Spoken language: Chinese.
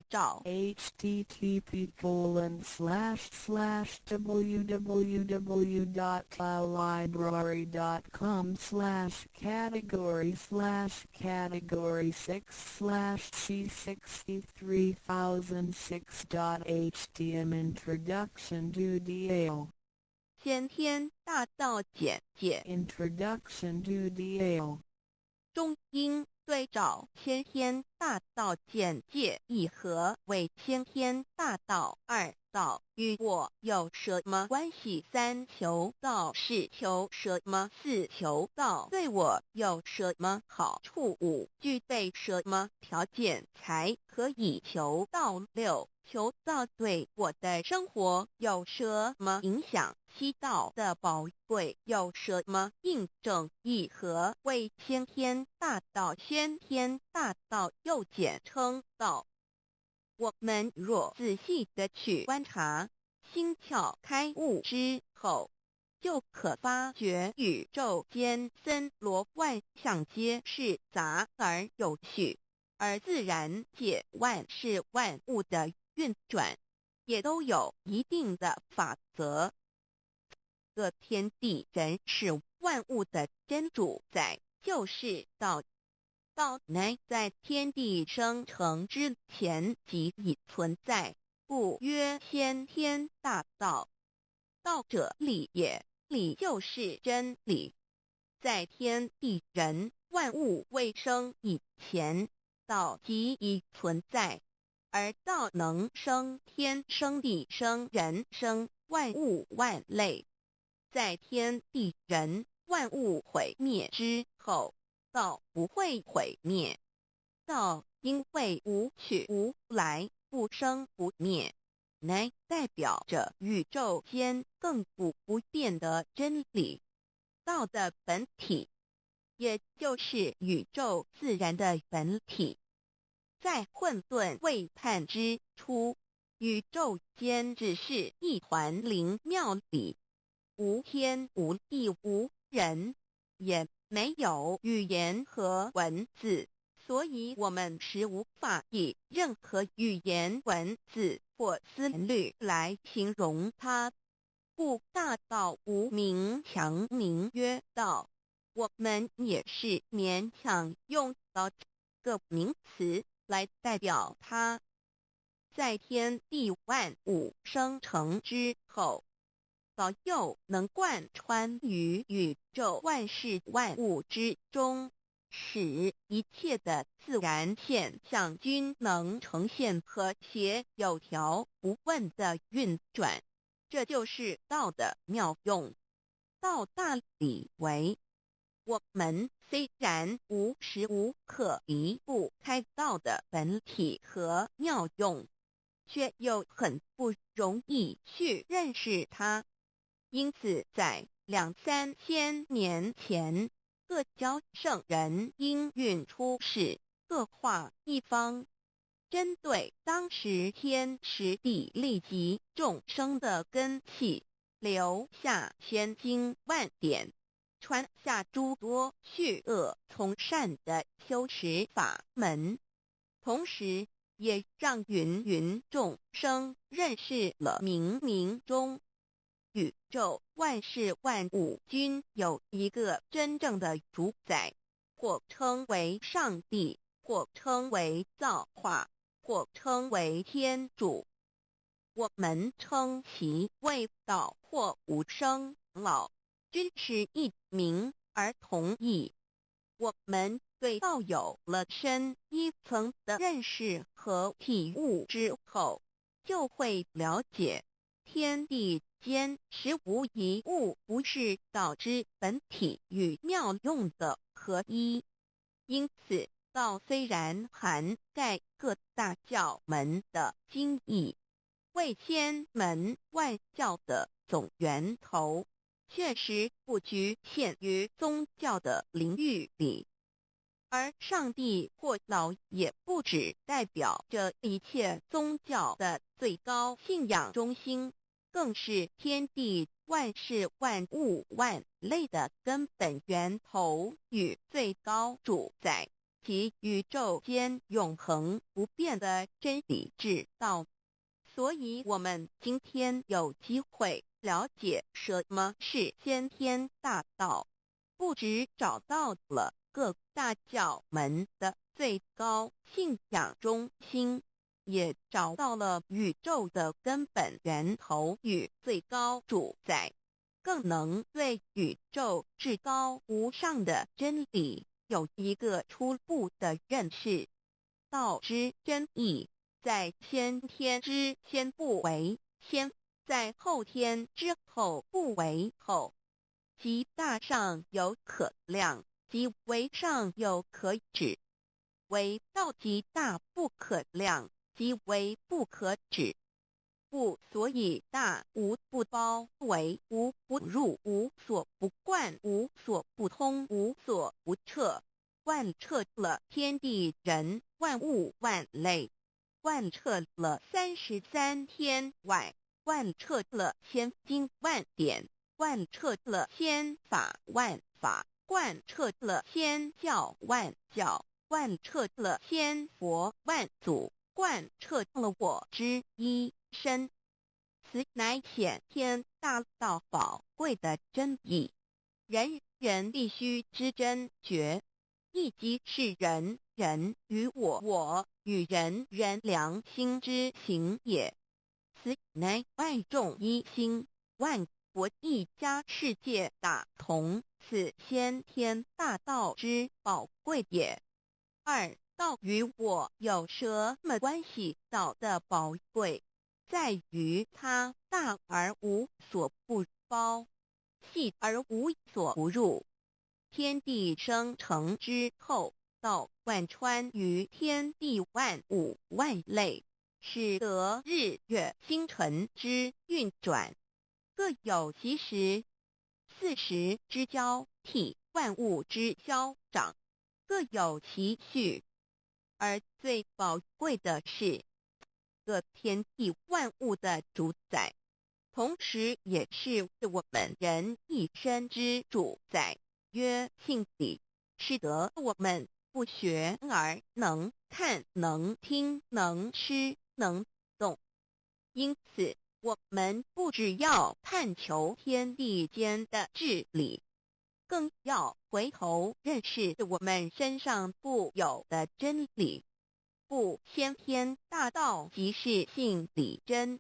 照 http://www.cloudlibrary.com/category/C63006.htm Introduction to DL 先天大道简介 Introduction to DL 中英对照先天大道简介一和为先天大道二道与我有什么关系？三求道是求什么？四求道对我有什么好处？五具备什么条件才可以求道？六求道对我的生活有什么影响？七道的宝贵有什么印证？一和为先天大道，先天大道又简称道。我们若仔细的去观察，心窍开悟之后，就可发觉宇宙间森罗万象皆是杂而有序，而自然界万事万物的运转也都有一定的法则。个天地人是万物的真主宰，就是道。道乃在天地生成之前即已存在，故曰先天大道。道者理也，理就是真理。在天地人万物未生以前，道即已存在，而道能生天、生地、生人、生万物万类。在天地人万物毁灭之后，道不会毁灭。道因为无去无来，不生不灭，乃代表着宇宙间亘古不变的真理。道的本体，也就是宇宙自然的本体。在混沌未判之初，宇宙间只是一团灵妙理，无天无地无人，也没有语言和文字，所以我们实无法以任何语言文字或思虑来形容它。故大道无名强名曰道，我们也是勉强用到这个名词来代表它。在天地万物生成之后，道又能贯穿于宇宙万事万物之中，使一切的自然现象均能呈现和谐有条不紊的运转。这就是道的妙用。道大理为，我们虽然无时无刻离不开道的本体和妙用，却又很不容易去认识它。因此在2、3千年前，各教圣人应运出世，各化一方，针对当时天时地利及众生的根器，留下千经万典，传下诸多去恶从善的修持法门，同时也让芸芸众生认识了冥冥中宇宙万事万物均有一个真正的主宰，或称为上帝，或称为造化，或称为天主。我们称其为道或无生老，均是一名而同义。我们对道有了深一层的认识和体悟之后，就会了解天地间实无一物不是道之本体与妙用的合一。因此，道虽然涵盖各大教门的经义，为千门万教的总源头，确实不局限于宗教的领域里。而上帝或老也不只代表着一切宗教的最高信仰中心，更是天地万事万物万类的根本源头与最高主宰。及宇宙间永恒不变的真理之道。所以我们今天有机会了解什么是先天大道，不只找到了各大教门的最高信仰中心，也找到了宇宙的根本源头与最高主宰，更能对宇宙至高无上的真理有一个初步的认识。道之真义，在先天之先不为先，在后天之后不为后，即大上有可量，即为上有可指，为道即大不可量，即为不可指。不所以大无不包，为无不入，无所不贯，无所不通，无所不彻，贯彻了天地人万物万类，贯彻了33天外，贯彻了千经万典，贯彻了千法万法，贯彻了千教万教，贯彻了千佛万祖，贯彻了我之一身。此乃显天大道宝贵的真义，人人必须知真觉，亦即是人人与我与人人良心之行也。此乃万众一心，万国一家，世界大同，此先天大道之宝贵也。二、道与我有什么关系？道的宝贵在于它大而无所不包，细而无所不入。天地生成之后，道贯穿于天地万物万类，使得日月星辰之运转各有其时，四时之交替，万物之消长各有其序。而最宝贵的是各天地万物的主宰，同时也是我们人一生之主宰，曰性理，使得我们不学而能看，能听，能吃，能动。因此我们不只要探求天地间的治理，更要回头认识我们身上固有的真理。不，先天大道即是性理真